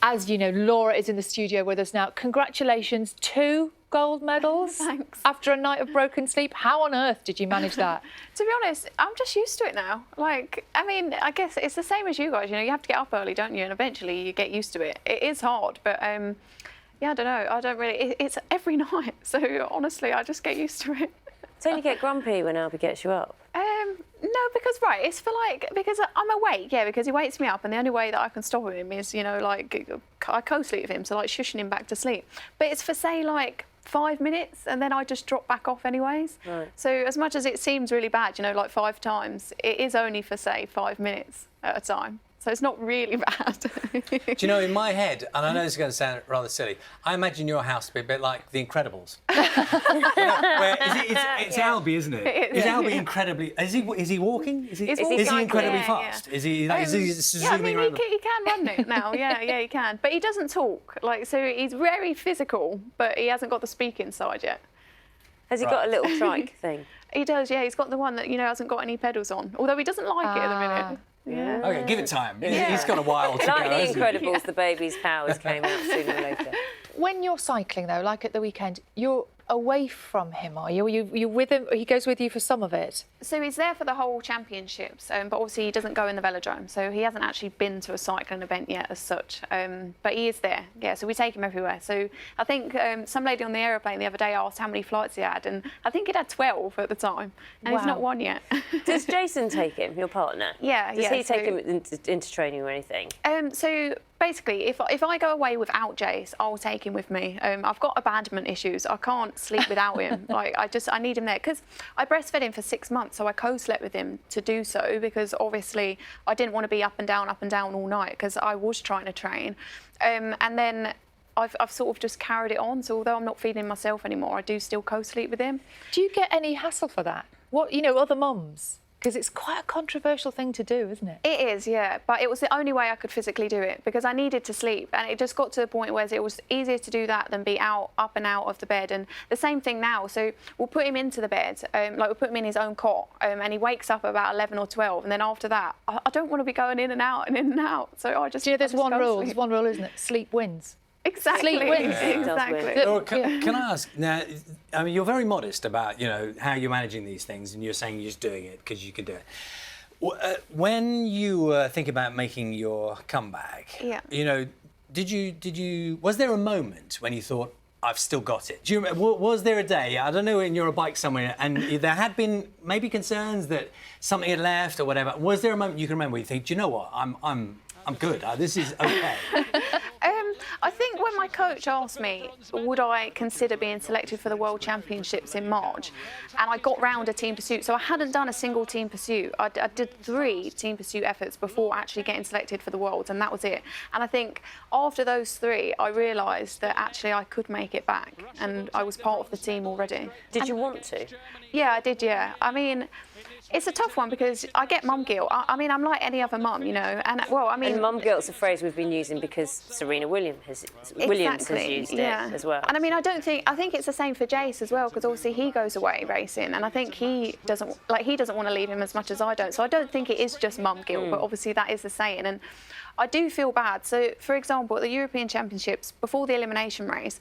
As you know, Laura is in the studio with us now. Congratulations, 2 gold medals. Thanks. After a night of broken sleep. How on earth did you manage that? To be honest, I'm just used to it now. Like, I mean, I guess it's the same as you guys. You know, you have to get up early, don't you? And eventually you get used to it. It is hard, but yeah, I don't know. I don't really. It's every night. So honestly, I just get used to it. So you get grumpy when Albie gets you up? No, because it's for because I'm awake, yeah, because he wakes me up, and the only way that I can stop him is, you know, like I co-sleep with him, so like shushing him back to sleep. But it's for say like 5 minutes, and then I just drop back off anyways. Right. So as much as it seems really bad, you know, like 5 times, it is only for say 5 minutes at a time. So it's not really bad. Do you know, in my head, and I know this is going to sound rather silly, I imagine your house to be a bit like The Incredibles. Where it's Albie, isn't it? Is Albie incredibly... Is he walking? Is he incredibly fast? Yeah. Is he zooming I mean, around? he can run it now. Yeah, he can. But he doesn't talk. Like, so he's very physical, but he hasn't got the speaking side yet. Has he got a little trike thing? He does, yeah. He's got the one that, you know, hasn't got any pedals on. Although he doesn't like it at the minute. Yeah. OK, give it time. Yeah. He's got a while to go, Like The hasn't he? Incredibles, the baby's powers came out sooner or later. When you're cycling, though, like at the weekend, you're away from him, are you? Are you with him? He goes with you for some of it? So he's there for the whole championships, but obviously he doesn't go in the velodrome, so he hasn't actually been to a cycling event yet as such. But he is there, yeah. So we take him everywhere. So I think some lady on the aeroplane the other day asked how many flights he had, and I think he'd had 12 at the time, and he's not won yet. Does Jason take him, your partner? Yeah, Does he take him into training or anything? So basically, if I go away without Jace, I'll take him with me. I've got abandonment issues. I can't sleep without him. Like I need him there because I breastfed him for 6 months, so I co-slept with him to do so because obviously I didn't want to be up and down all night because I was trying to train, and then I've sort of just carried it on. So although I'm not feeding myself anymore, I do still co-sleep with him. Do you get any hassle for that? What, you know, other mums? Because it's quite a controversial thing to do, isn't it? It is, yeah. But it was the only way I could physically do it because I needed to sleep. And it just got to the point where it was easier to do that than be up and out of the bed. And the same thing now. So we'll put him into the bed, like we'll put him in his own cot, and he wakes up about 11 or 12. And then after that, I don't want to be going in and out and in and out. So I just... Do you know, there's one rule. There's one rule, isn't it? Sleep wins. Exactly. Sleep wins. Exactly. Laura, can I ask now? I mean, you're very modest about, you know, how you're managing these things, and you're saying you're just doing it because you can do it. When you think about making your comeback, you know, did you? Was there a moment when you thought, I've still got it? Do you remember, was there a day, I don't know, when you're a bike somewhere and there had been maybe concerns that something had left or whatever? Was there a moment you can remember where you think, do you know what, I'm good. This is okay. I think when my coach asked me, would I consider being selected for the World Championships in March, and I got round a team pursuit, so I hadn't done a single team pursuit. I did 3 team pursuit efforts before actually getting selected for the Worlds, and that was it. And I think after those 3, I realised that actually I could make it back, and I was part of the team already. Did you want to? Yeah, I did, yeah. I mean, it's a tough one because I get mum guilt. I mean, I'm like any other mum, you know, and well, I mean... And mum guilt's a phrase we've been using because Serena Williams has used it as well. And I mean, I think it's the same for Jace as well, because obviously he goes away racing, and I think he doesn't want to leave him as much as I don't. So I don't think it is just mum guilt, but obviously that is the saying. And I do feel bad. So, for example, at the European Championships, before the elimination race,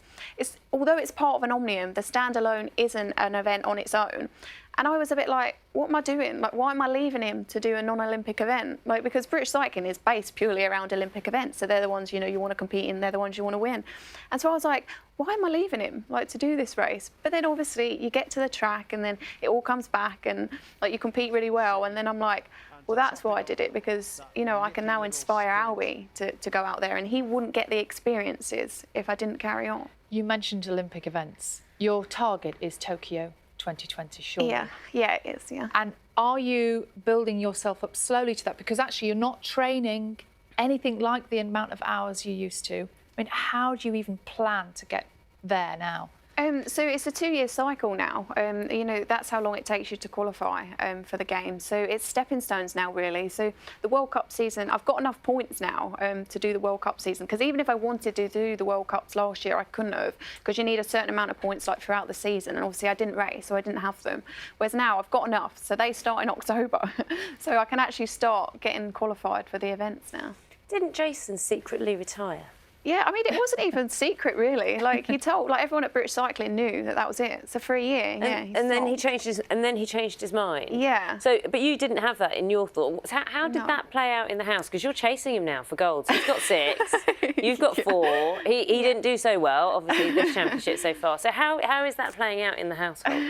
although it's part of an Omnium, the standalone isn't an event on its own. And I was a bit like, what am I doing? Like, why am I leaving him to do a non-Olympic event? Like, because British cycling is based purely around Olympic events. So they're the ones, you know, you want to compete in, they're the ones you want to win. And so I was like, why am I leaving him, like, to do this race? But then obviously you get to the track and then it all comes back and, like, you compete really well. And then I'm like, well, that's why I did it, because, you know, I can now inspire Albie to go out there, and he wouldn't get the experiences if I didn't carry on. You mentioned Olympic events. Your target is Tokyo 2020, surely? Yeah, it is, yeah. And are you building yourself up slowly to that? Because actually you're not training anything like the amount of hours you used to. I mean, how do you even plan to get there now? So it's a 2-year cycle now. You know, that's how long it takes you to qualify for the Games. So it's stepping stones now, really. So the World Cup season, I've got enough points now to do the World Cup season. Because even if I wanted to do the World Cups last year, I couldn't have, because you need a certain amount of points like throughout the season. And obviously I didn't race, so I didn't have them. Whereas now I've got enough. So they start in October. So I can actually start getting qualified for the events now. Didn't Jason secretly retire? Yeah, I mean, it wasn't even secret, really. Like, he told, like, everyone at British Cycling knew that was it. So for a year, yeah. And then he changed his mind. Yeah. So, but you didn't have that in your thoughts. How did No. that play out in the house? Because you're chasing him now for gold. So he's got 6, you've got 4. He didn't do so well, obviously, this championship so far. So how is that playing out in the household?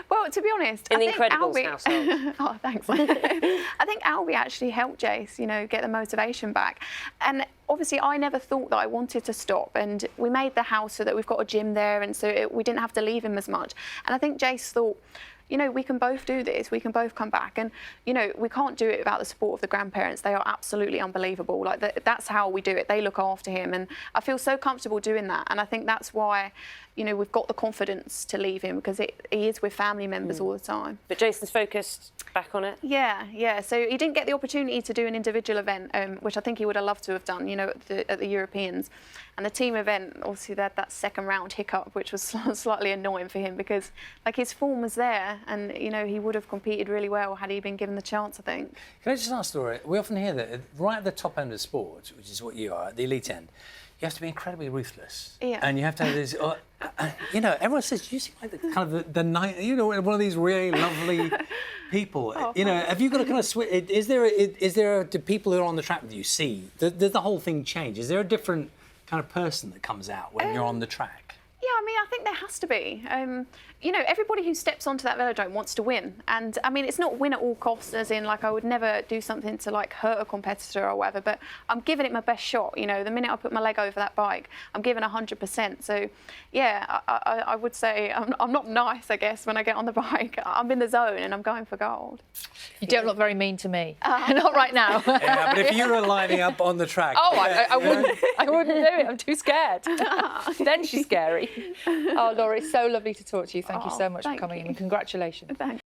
Well, to be honest, In I the think Incredibles Albie, household. Oh, thanks. I think Albie actually helped Jace, you know, get the motivation back. And obviously, I never thought that I wanted to stop. And we made the house so that we've got a gym there, and so we didn't have to leave him as much. And I think Jace thought, you know, we can both do this. We can both come back. And, you know, we can't do it without the support of the grandparents. They are absolutely unbelievable. Like, that's how we do it. They look after him. And I feel so comfortable doing that. And I think that's why, you know, we've got the confidence to leave him, because he is with family members all the time. But Jason's focused back on it? Yeah. So he didn't get the opportunity to do an individual event, which I think he would have loved to have done, you know, at the Europeans. And the team event, obviously, they had that second round hiccup, which was slightly annoying for him, because, like, his form was there, and, you know, he would have competed really well had he been given the chance, I think. Can I just ask, Laura, we often hear that right at the top end of sport, which is what you are, at the elite end, you have to be incredibly ruthless. Yeah. And you have to have this, you know, everyone says, you seem like the kind of the night, you know, one of these really lovely people. You know, have you got to kind of switch? Is there, do people who are on the track with you see, does the whole thing change? Is there a different kind of person that comes out when you're on the track? Yeah, I mean, I think there has to be. You know, everybody who steps onto that velodrome wants to win. And, I mean, it's not win at all costs, as in, like, I would never do something to, like, hurt a competitor or whatever, but I'm giving it my best shot. You know, the minute I put my leg over that bike, I'm giving 100%. So, yeah, I would say I'm not nice, I guess, when I get on the bike. I'm in the zone and I'm going for gold. You don't look very mean to me. Not right now. Yeah, but if you were lining up on the track... Oh, I wouldn't do it. I'm too scared. Then she's scary. Oh, Laura, it's so lovely to talk to you. Thank you so much for thank coming you. in. Congratulations. Thanks.